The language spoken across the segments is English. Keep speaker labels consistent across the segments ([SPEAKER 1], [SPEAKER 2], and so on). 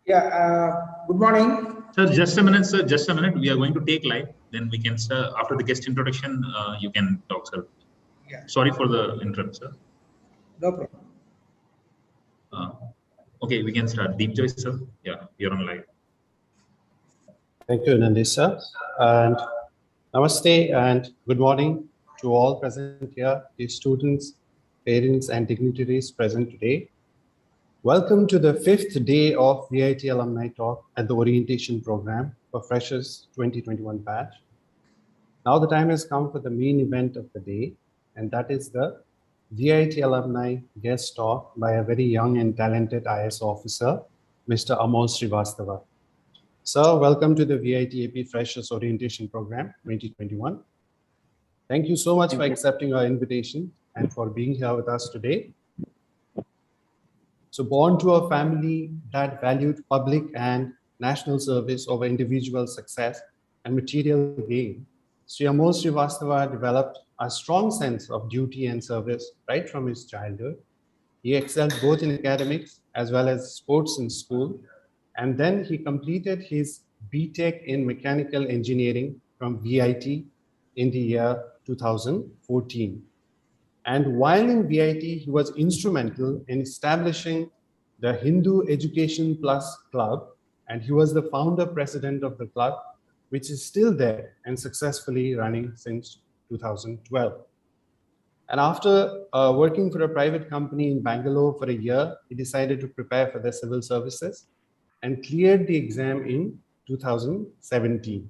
[SPEAKER 1] Yeah, good morning.
[SPEAKER 2] Sir, just a minute, sir. Just a minute. We are going to take live. Then we can, sir, after the guest introduction, you can talk, sir.
[SPEAKER 1] Yeah.
[SPEAKER 2] Sorry for the interrupt, sir.
[SPEAKER 1] No problem.
[SPEAKER 2] Okay, we can start. Deep Joy, sir. Yeah, you're on live.
[SPEAKER 3] Thank you, Nandis, sir. And namaste and good morning to all present here, the students, parents, and dignitaries present today. Welcome to the 5th day of VIT Alumni Talk at the Orientation Program for Freshers 2021 batch. Now the time has come for the main event of the day, and that is the VIT Alumni guest talk by a very young and talented IS officer, Mr. Amol Srivastava. Sir, welcome to the VIT AP Freshers Orientation Program 2021. Thank you so much for accepting our invitation and for being here with us today. So born to a family that valued public and national service over individual success and material gain, Sri Amol Srivastava developed a strong sense of duty and service right from his childhood. He excelled both in academics as well as sports in school. And then he completed his BTech in Mechanical Engineering from VIT in the year 2014. And while in VIT, he was instrumental in establishing the Hindu Education Plus Club, and he was the founder president of the club, which is still there and successfully running since 2012. And after working for a private company in Bangalore for a year, he decided to prepare for the civil services and cleared the exam in 2017.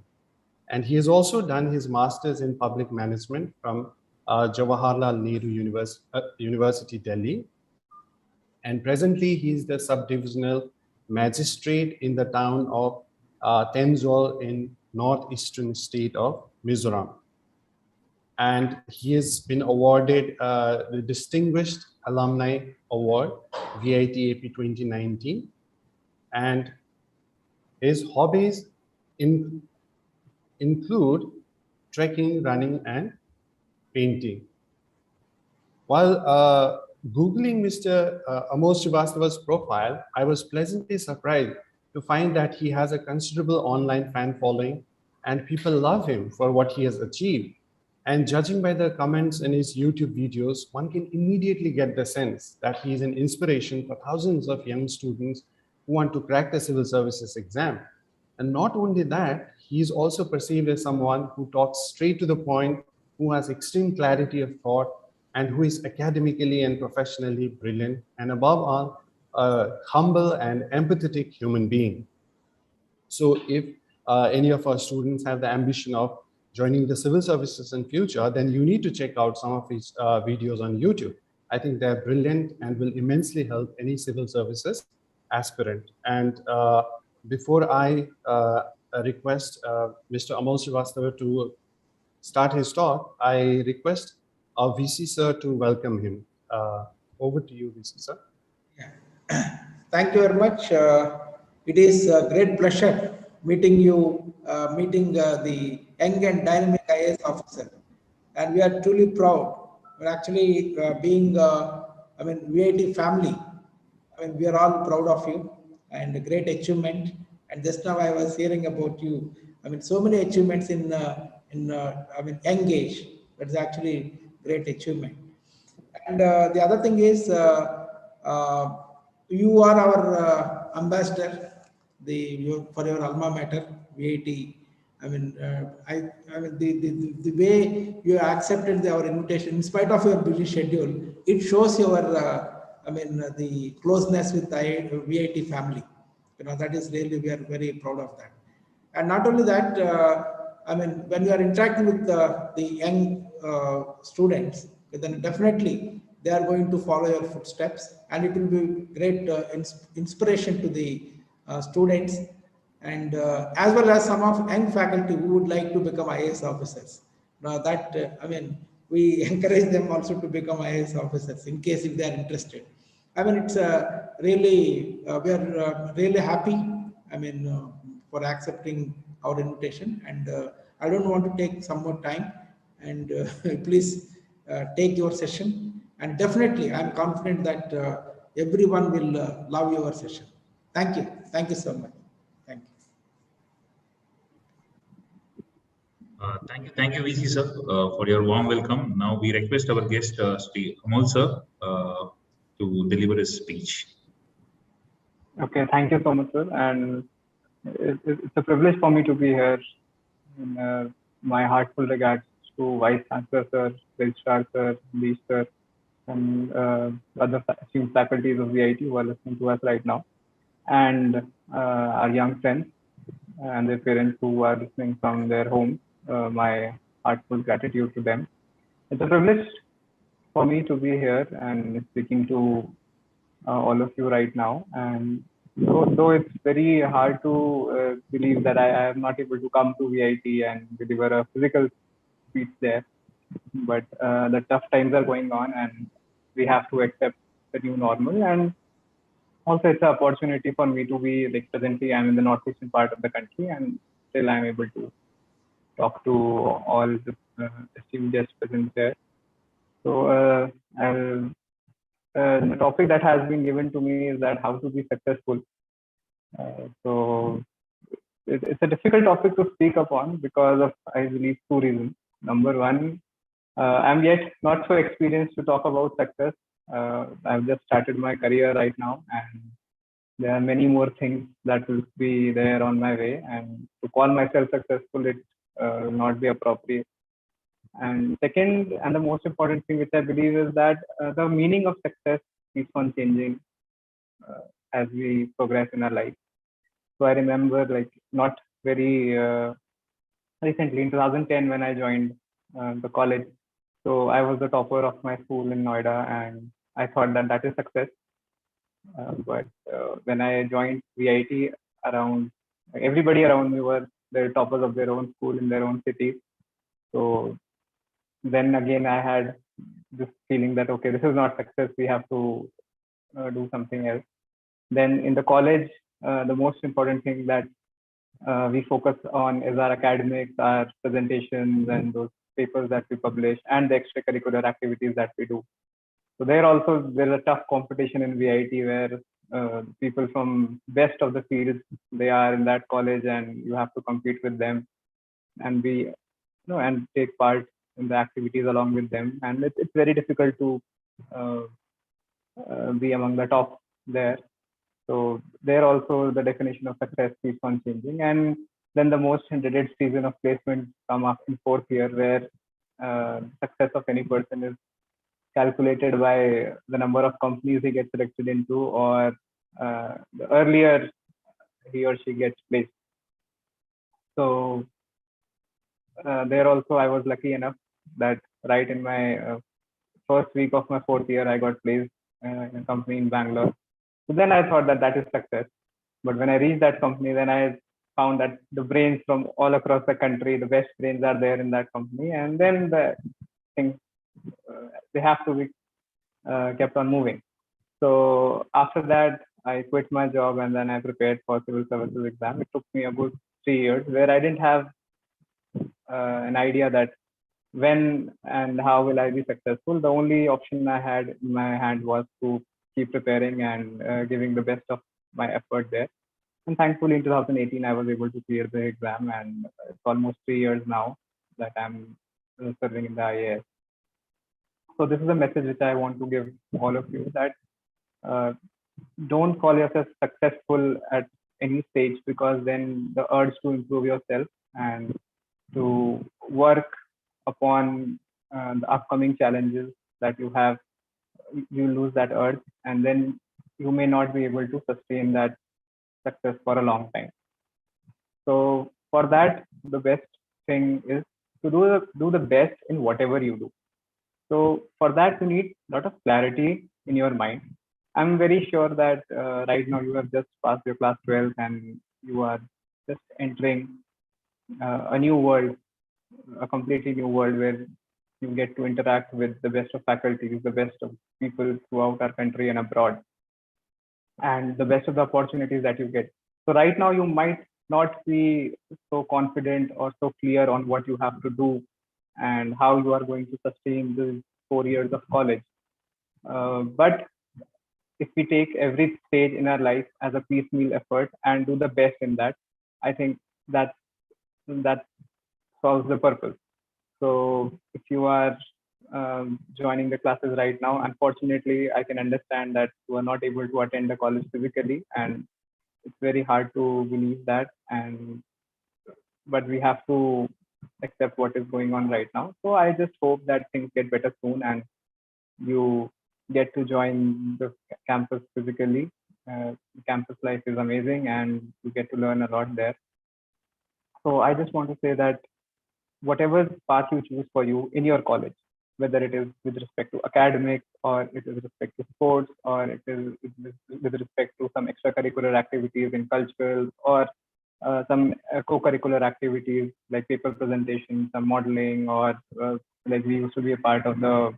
[SPEAKER 3] And he has also done his master's in public management from Jawaharlal Nehru University, Delhi. And presently, he is the subdivisional magistrate in the town of Tenzol in northeastern state of Mizoram. And he has been awarded the Distinguished Alumni Award, VIT AP 2019. And his hobbies include trekking, running, and painting. While Googling Mr. Amol Srivastava's profile, I was pleasantly surprised to find that he has a considerable online fan following and people love him for what he has achieved. And judging by the comments in his YouTube videos, one can immediately get the sense that he is an inspiration for thousands of young students who want to crack the civil services exam. And not only that, he is also perceived as someone who talks straight to the point, who has extreme clarity of thought, and who is academically and professionally brilliant, and above all, a humble and empathetic human being. So if any of our students have the ambition of joining the civil services in future, then you need to check out some of his videos on YouTube. I think they're brilliant and will immensely help any civil services aspirant. And before I request Mr. Amol Srivastava to start his talk, I request our VC sir to welcome him. Over to you, VC sir.
[SPEAKER 1] Yeah. Thank you very much. It is a great pleasure meeting you, meeting the young and dynamic IAS officer. And we are truly proud. We're actually being, VIT family. We are all proud of you and a great achievement. And just now I was hearing about you. So many achievements in young age. That's actually great achievement. And the other thing is, you are our ambassador, for your alma mater, VIT. The way you accepted our invitation, in spite of your busy schedule, it shows your, the closeness with the VIT family. That is really, we are very proud of that. And not only that, when you are interacting with the young students, then definitely they are going to follow your footsteps, and it will be great inspiration to the students, and as well as some of young faculty who would like to become IAS officers. Now that we encourage them also to become IAS officers in case if they are interested. It's really we are really happy. For accepting our invitation, and I don't want to take some more time, and please take your session, and definitely I'm confident that everyone will love your session. Thank you. Thank you so much. Thank you.
[SPEAKER 2] Thank you, VC sir, for your warm welcome. Now we request our guest, Sri Amol sir, to deliver his speech.
[SPEAKER 4] Okay, thank you so much, sir. And it's a privilege for me to be here. And, my heartfelt regards to Vice Chancellor sir, Registrar sir, Lead sir, and other esteemed faculties of VIT who are listening to us right now, and our young friends and their parents who are listening from their home. My heartfelt gratitude to them. It's a privilege for me to be here and speaking to all of you right now. And though it's very hard to believe that I am not able to come to VIT and deliver a physical speech there, but the tough times are going on and we have to accept the new normal. And also it's an opportunity for me to be, like, presently I'm in the northeastern part of the country and still I'm able to talk to all the esteemed guests present there. So the topic that has been given to me is that how to be successful. So it's a difficult topic to speak upon because of, I believe, two reasons. Number one, I'm yet not so experienced to talk about success. I've just started my career right now, and there are many more things that will be there on my way. And to call myself successful, it will not be appropriate. And second, and the most important thing which I believe is that the meaning of success keeps on changing as we progress in our life. So I remember, like, not very recently in 2010 when I joined the college. So I was the topper of my school in Noida, and I thought that that is success. But when I joined VIT, everybody around me were the toppers of their own school in their own city. So then again, I had this feeling that, okay, this is not success. We have to do something else. Then in the college, the most important thing that we focus on is our academics, our presentations, and those papers that we publish, and the extracurricular activities that we do. So there's a tough competition in VIT where people from best of the fields, they are in that college, and you have to compete with them and and take part in the activities along with them. And it's very difficult to be among the top there. So there also the definition of success keeps on changing. And then the most dreaded season of placement come up in fourth year, where success of any person is calculated by the number of companies he gets selected into, or the earlier he or she gets placed. So there also I was lucky enough that right in my first week of my fourth year, I got placed in a company in Bangalore. So then I thought that that is success. But when I reached that company, then I found that the brains from all across the country, the best brains are there in that company. And then the things, they have to be kept on moving. So after that, I quit my job and then I prepared for civil services exam. It took me a good 3 years where I didn't have an idea that when and how will I be successful. The only option I had in my hand was to keep preparing and giving the best of my effort there. And thankfully in 2018, I was able to clear the exam, and it's almost 3 years now that I'm serving in the IAS. So this is a message which I want to give all of you, that don't call yourself successful at any stage, because then the urge to improve yourself and to work upon the upcoming challenges that you have, you lose that urge, and then you may not be able to sustain that success for a long time. So for that, the best thing is to do the best in whatever you do. So for that, you need a lot of clarity in your mind. I'm very sure that right now you have just passed your class 12 and you are just entering a new world, a completely new world where you get to interact with the best of faculties, the best of people throughout our country and abroad, and the best of the opportunities that you get. So right now you might not be so confident or so clear on what you have to do and how you are going to sustain the 4 years of college. But if we take every stage in our life as a piecemeal effort and do the best in that, I think that solves the purpose. So if you are joining the classes right now, unfortunately, I can understand that you are not able to attend the college physically, and it's very hard to believe that. But we have to accept what is going on right now. So I just hope that things get better soon and you get to join the campus physically. Campus life is amazing and you get to learn a lot there. So I just want to say that whatever path you choose for you in your college, whether it is with respect to academics or it is with respect to sports or it is with respect to some extracurricular activities in cultural or some co-curricular activities like paper presentation, some modeling, or like we used to be a part of the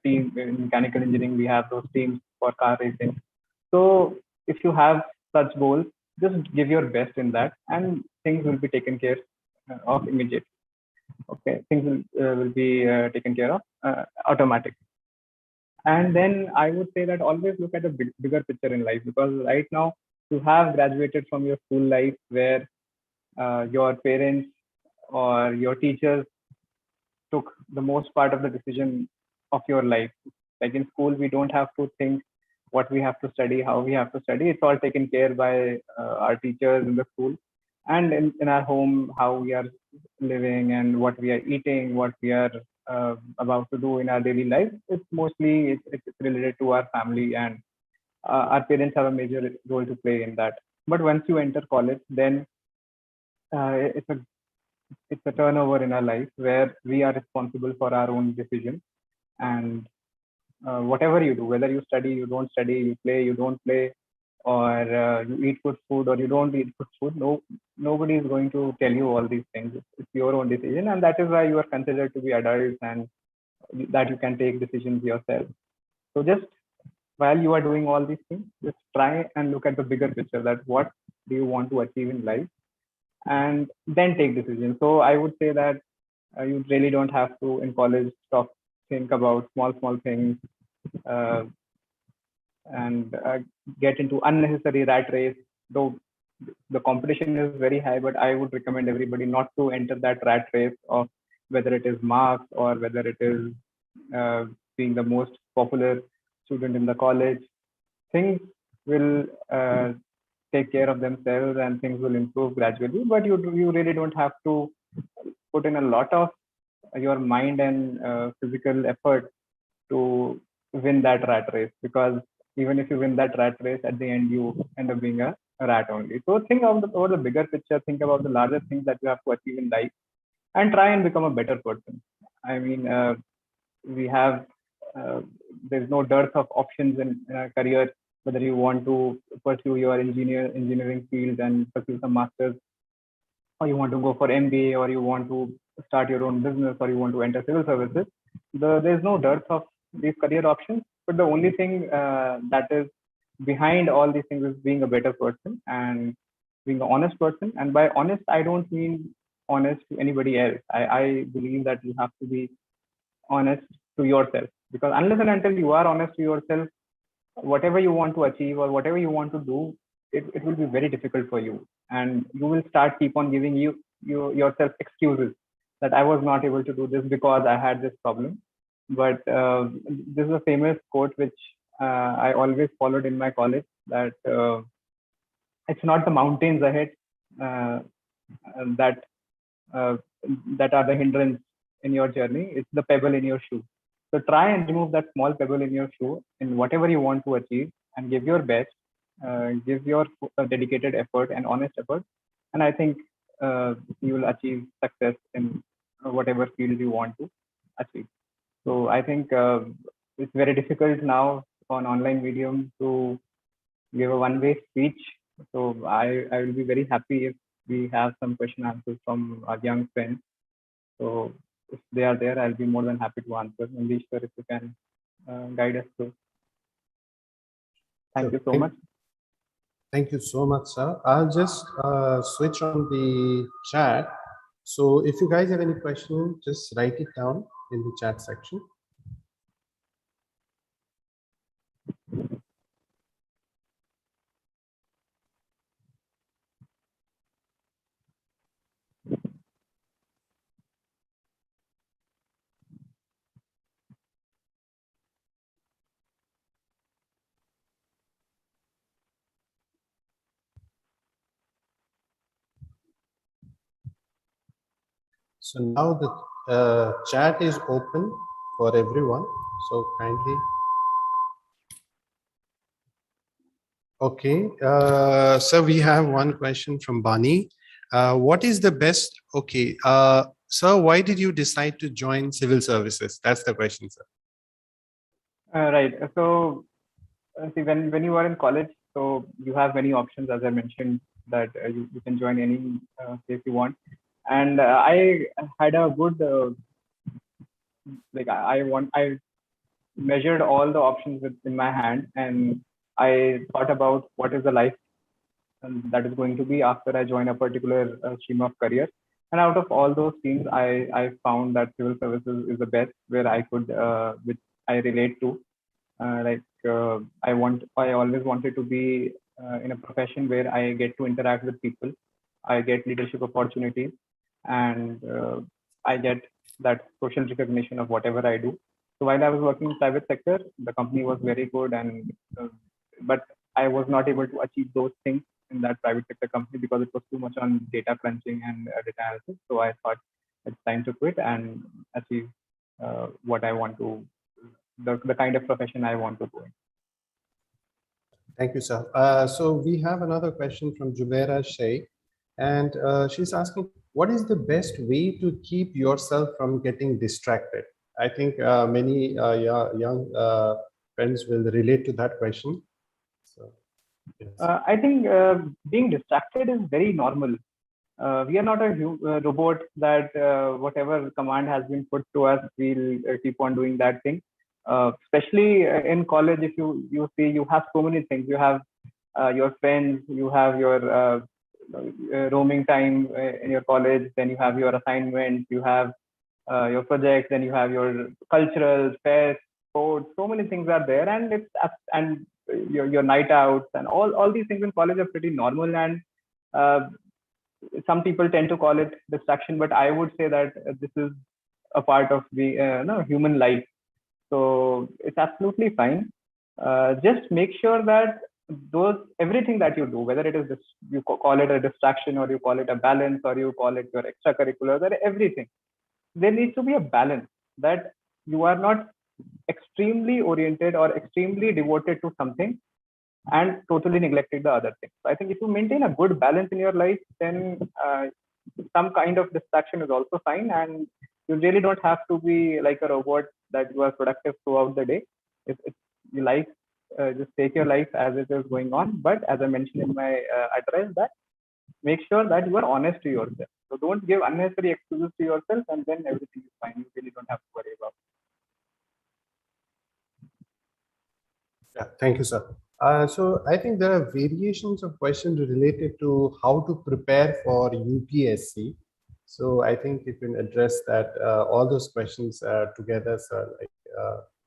[SPEAKER 4] team in mechanical engineering. We have those teams for car racing. So if you have such goals, just give your best in that, and things will be taken care of immediately. Okay, things will be taken care of automatically. And then I would say that always look at the bigger picture in life, because right now you have graduated from your school life where your parents or your teachers took the most part of the decision of your life. Like in school, we don't have to think what we have to study, how we have to study. It's all taken care by our teachers in the school. And in our home, how we are living and what we are eating, what we are about to do in our daily life, it's mostly it's related to our family, and our parents have a major role to play in that. But once you enter college, then it's a turnover in our life where we are responsible for our own decisions. And whatever you do, whether you study, you don't study, you play, you don't play, or you eat good food or you don't eat good food, nobody is going to tell you all these things. It's your own decision, and that is why you are considered to be adults and that you can take decisions yourself. So just while you are doing all these things, just try and look at the bigger picture, that what do you want to achieve in life, and then take decisions. So I would say that you really don't have to in college think about small things and get into unnecessary rat race. Though the competition is very high, but I would recommend everybody not to enter that rat race of whether it is marks or whether it is being the most popular student in the college. Things will take care of themselves and things will improve gradually, but you really don't have to put in a lot of your mind and physical effort to win that rat race, because even if you win that rat race, at the end you end up being a rat only. So think over the bigger picture, think about the larger things that you have to achieve in life, and try and become a better person. I mean, we have there's no dearth of options in a career, whether you want to pursue your engineering field and pursue some masters, or you want to go for MBA, or you want to start your own business, or you want to enter civil services. There's no dearth of these career options, but the only thing that is behind all these things is being a better person and being an honest person. And by honest, I don't mean honest to anybody else. I believe that you have to be honest to yourself, because unless and until you are honest to yourself, whatever you want to achieve or whatever you want to do, it will be very difficult for you, and you will keep on giving yourself excuses that I was not able to do this because I had this problem. But this is a famous quote which I always followed in my college, that it's not the mountains ahead that are the hindrance in your journey, it's the pebble in your shoe. So try and remove that small pebble in your shoe in whatever you want to achieve, and give your best, give your dedicated effort and honest effort. And I think you will achieve success in whatever field you want to achieve. So I think it's very difficult now on online medium to give a one-way speech. So I will be very happy if we have some question answers from our young friends. So if they are there, I'll be more than happy to answer. Mangesh sir, if you can guide us through. Thank you so much.
[SPEAKER 3] Thank you so much, sir. I'll just switch on the chat. So if you guys have any questions, just write it down in the chat section. So now the chat is open for everyone. So kindly. Okay, so we have one question from Bani. What is the best? Okay, sir, why did you decide to join civil services? That's the question, sir.
[SPEAKER 4] Right. So, see, when you are in college, so you have many options, as I mentioned, that you can join any place you want. And I had a good, I measured all the options in my hand, and I thought about what is the life that is going to be after I join a particular stream of career. And out of all those streams, I found that civil services is the best, where I could, which I relate to. I always wanted to be in a profession where I get to interact with people, I get leadership opportunities, and I get that social recognition of whatever I do. So while I was working in private sector, the company was very good, and but I was not able to achieve those things in that private sector company because it was too much on data crunching and data analysis. So I thought it's time to quit and achieve what I want to, the kind of profession I want to go in.
[SPEAKER 3] Thank you, sir. So we have another question from Jubaira Sheikh, and she's asking, what is the best way to keep yourself from getting distracted? I think many young friends will relate to that question. So, yes.
[SPEAKER 4] I think being distracted is very normal. We are not a robot that whatever command has been put to us, we'll keep on doing that thing. Especially in college, if you see, you have so many things. You have your friends, you have your roaming time in your college, then you have your assignments, you have your projects, then you have your cultural fairs, sports. So many things are there, and your night outs and all these things in college are pretty normal. And some people tend to call it distraction, but I would say that this is a part of the human life. So it's absolutely fine. Just make sure that everything that you do, whether it is you call it a distraction, or you call it a balance, or you call it your extracurriculars, or everything, there needs to be a balance, that you are not extremely oriented or extremely devoted to something and totally neglected the other things. So I think if you maintain a good balance in your life, then some kind of distraction is also fine, and you really don't have to be like a robot that you are productive throughout the day. If you like, just take your life as it is going on. But as I mentioned in my address, that make sure that you are honest to yourself. So don't give unnecessary excuses to yourself, and then everything is fine. You really don't have to worry about it.
[SPEAKER 3] Yeah, thank you, sir. So I think there are variations of questions related to how to prepare for UPSC. So I think you can address that, all those questions together, sir. Like,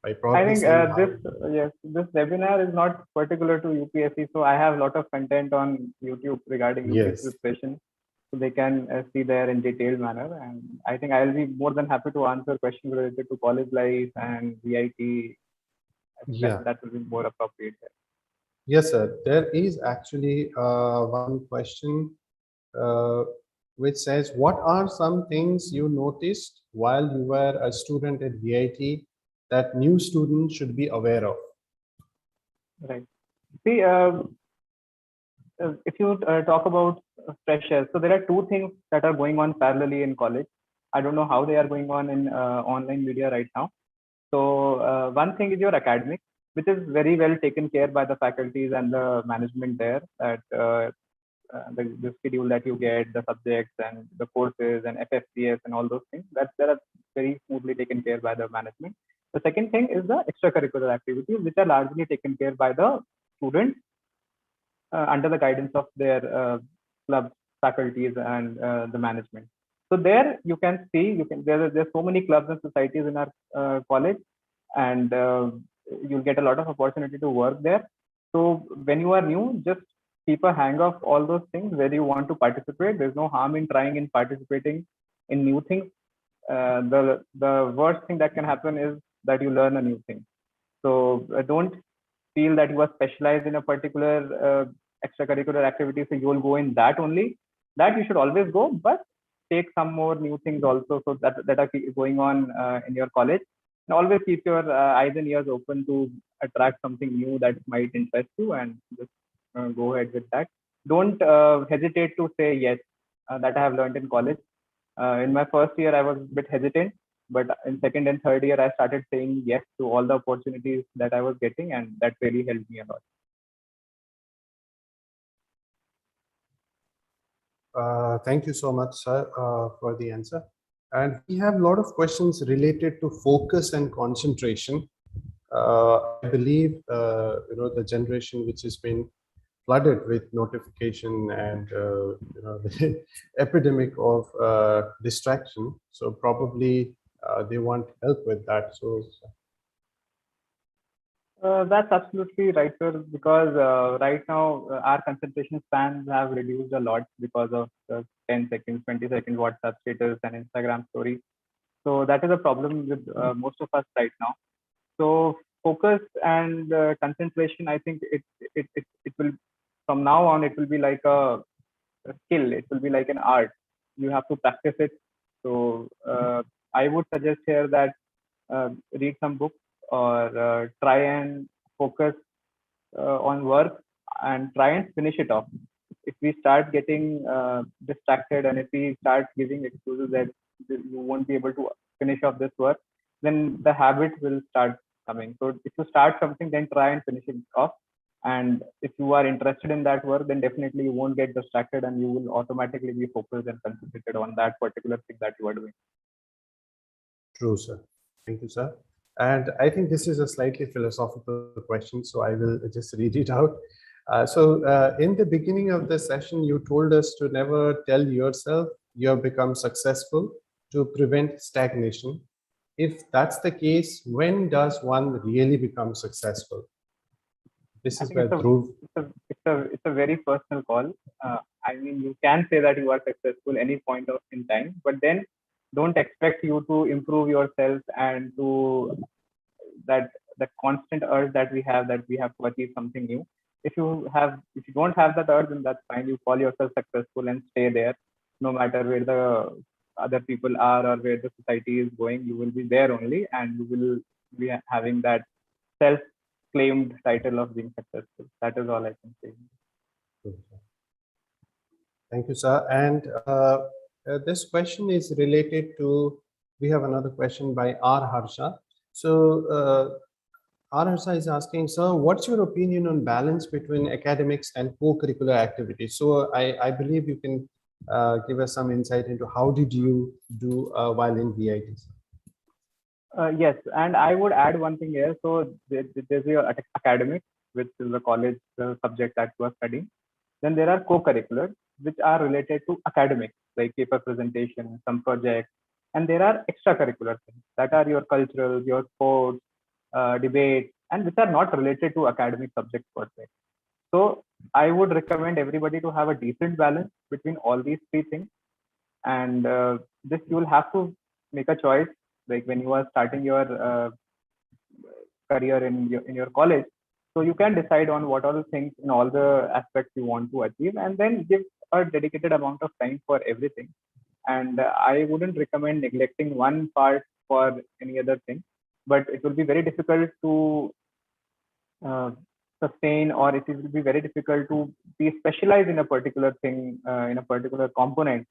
[SPEAKER 3] by
[SPEAKER 4] I think this webinar is not particular to UPSC. So I have a lot of content on YouTube regarding UPSC preparation, so they can see there in detailed manner. And I think I'll be more than happy to answer questions related to college life and VIT. That will be more appropriate there.
[SPEAKER 3] Yes, sir. There is actually one question which says, what are some things you noticed while you were a student at VIT that new students should be aware of?
[SPEAKER 4] Right. See, if you talk about freshers, so there are two things that are going on parallelly in college. I don't know how they are going on in online media right now. So one thing is your academic, which is very well taken care by the faculties and the management there, that the schedule that you get, the subjects and the courses and FFCS and all those things, that are very smoothly taken care by the management. The second thing is the extracurricular activities, which are largely taken care by the students under the guidance of their club faculties and the management. So there you can see, there's so many clubs and societies in our college, and you'll get a lot of opportunity to work there. So when you are new, just keep a hang of all those things where you want to participate. There's no harm in trying in participating in new things. The worst thing that can happen is that you learn a new thing. So don't feel that you are specialized in a particular extracurricular activity, so you will go in that only. That you should always go, but take some more new things also, so that are going on in your college. And always keep your eyes and ears open to attract something new that might interest you, and just go ahead with that. Don't hesitate to say yes. That I have learned in college. In my first year, I was a bit hesitant, but in second and third year, I started saying yes to all the opportunities that I was getting, and that really helped me a lot.
[SPEAKER 3] Thank you so much, sir, for the answer. And we have a lot of questions related to focus and concentration. I believe the generation which has been flooded with notification and the epidemic of distraction. So probably they want help with that. So
[SPEAKER 4] That's absolutely right, sir, because right now our concentration spans have reduced a lot because of the 10 seconds, 20 second WhatsApp status and Instagram stories. So that is a problem with most of us right now. So focus and concentration, I think it will, from now on, it will be like a skill. It will be like an art. You have to practice it. So I would suggest here that read some books, or try and focus on work and try and finish it off. If we start getting distracted, and if we start giving excuses that you won't be able to finish off this work, then the habit will start coming. So if you start something, then try and finish it off. And if you are interested in that work, then definitely you won't get distracted, and you will automatically be focused and concentrated on that particular thing that you are doing.
[SPEAKER 3] true, sir. Thank you, sir. And I think this is a slightly philosophical question, so I will just read it out. In the beginning of the session, you told us to never tell yourself you have become successful, to prevent stagnation. If that's the case, when does one really become successful? This is where Dhruv.
[SPEAKER 4] It's a very personal call. I mean, you can say that you are successful any point in time, but then don't expect you to improve yourself and to that constant urge that we have to achieve something new. If you don't have that urge, then that's fine. You call yourself successful and stay there, no matter where the other people are or where the society is going. You will be there only, and you will be having that self-claimed title of being successful. That is all I can say.
[SPEAKER 3] Thank you, sir. And this question is related to, we have another question by R. Harsha. So R. Harsha is asking, sir, what's your opinion on balance between academics and co-curricular activities? So I believe you can give us some insight into how did you do while in VITs?
[SPEAKER 4] Yes, and I would add one thing here. So there's your academic, which is the college subject that you are studying. Then there are co-curricular, which are related to academics, like paper presentation, some projects. And there are extracurricular things that are your cultural, your sports, debate, and which are not related to academic subjects per se. So I would recommend everybody to have a decent balance between all these three things. And this, you will have to make a choice, like when you are starting your career in your college. So you can decide on what all things in all the aspects you want to achieve, and then give a dedicated amount of time for everything. And I wouldn't recommend neglecting one part for any other thing, but it will be very difficult to sustain, or it will be very difficult to be specialized in a particular thing, in a particular component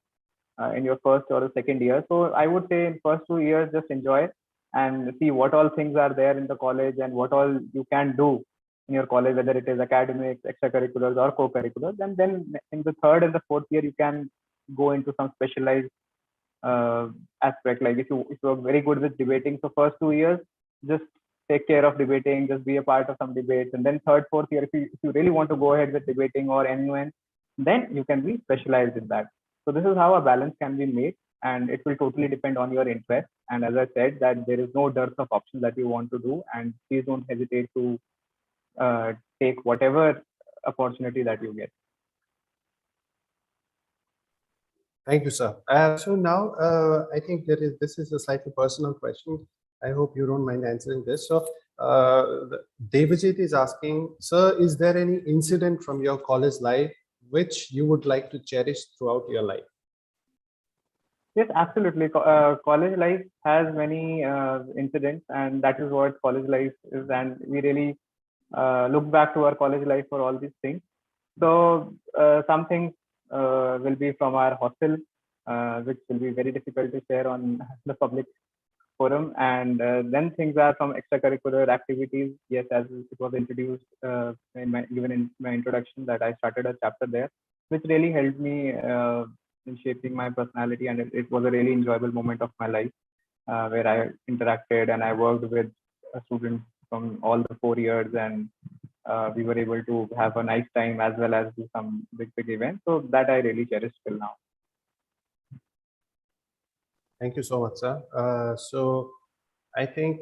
[SPEAKER 4] in your first or second year. So I would say in first 2 years, just enjoy and see what all things are there in the college and what all you can do in your college, whether it is academics, extracurriculars, or co-curriculars. And then in the third and the fourth year, you can go into some specialized aspect. Like if you are very good with debating, so first 2 years, just take care of debating, just be a part of some debates. And then third, fourth year, if you really want to go ahead with debating or NUN, then you can be specialized in that. So this is how a balance can be made, and it will totally depend on your interest. And as I said, that there is no dearth of options that you want to do, and please don't hesitate to take whatever opportunity that you get.
[SPEAKER 3] Thank you, sir. So now I think this is a slightly personal question. I hope you don't mind answering this. So Devajit is asking, sir, is there any incident from your college life which you would like to cherish throughout your life?
[SPEAKER 4] Yes, absolutely. College life has many incidents, and that is what college life is. And we really look back to our college life for all these things. So some things will be from our hostel, which will be very difficult to share on the public forum. And then things are from extracurricular activities. Yes, as it was introduced given in my introduction, that I started a chapter there, which really helped me in shaping my personality, and it was a really enjoyable moment of my life where I interacted and I worked with students from all the 4 years, and we were able to have a nice time as well as do some big events. So that I really cherish till now.
[SPEAKER 3] Thank you so much, sir. So I think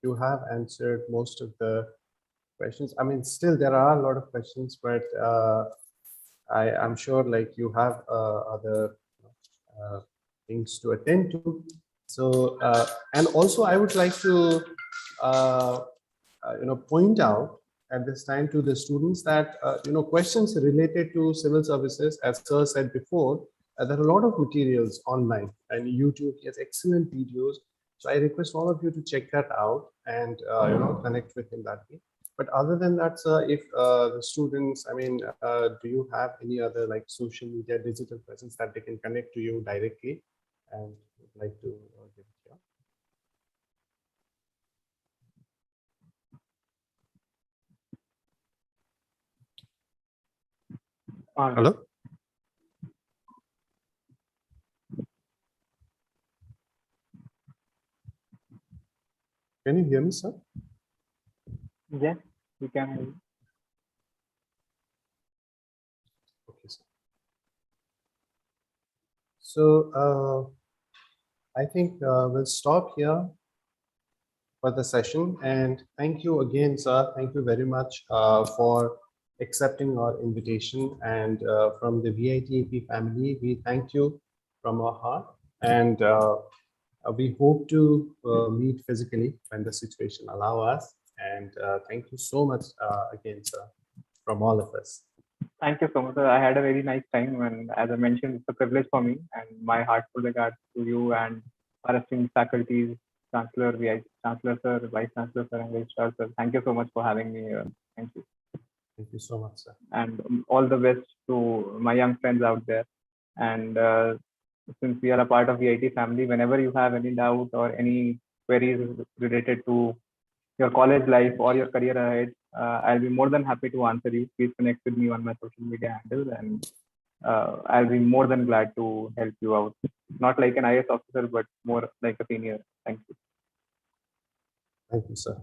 [SPEAKER 3] you have answered most of the questions. I mean, still there are a lot of questions, but I'm sure like you have other things to attend to. So, and also I would like to, point out at this time to the students that, questions related to civil services, as sir said before, there are a lot of materials online, and YouTube has excellent videos. So I request all of you to check that out and, connect with him that way. But other than that, sir, if the students, I mean, do you have any other like social media, digital presence that they can connect to you directly? And would like to give it here. Hello? Can you hear me, sir?
[SPEAKER 4] Yes, we can hear you.
[SPEAKER 3] Okay, sir. So I think we'll stop here for the session. And thank you again, sir. Thank you very much for accepting our invitation. And from the VITAP family, we thank you from our heart. And we hope to meet physically when the situation allow us. And thank you so much again, sir, from all of us.
[SPEAKER 4] Thank you so much, sir. I had a very nice time, and as I mentioned, it's a privilege for me, and my heartful regards to you and our esteemed faculties, Chancellor, Chancellor sir, Vice Chancellor sir, and Registrar sir. Thank you so much for having me here. Thank you.
[SPEAKER 3] Thank you so much, sir.
[SPEAKER 4] And all the best to my young friends out there. And since we are a part of the IT family, whenever you have any doubt or any queries related to your college life or your career ahead, I'll be more than happy to answer you. Please connect with me on my social media handles, and I'll be more than glad to help you out. Not like an IS officer, but more like a senior. Thank you.
[SPEAKER 3] Thank you, sir.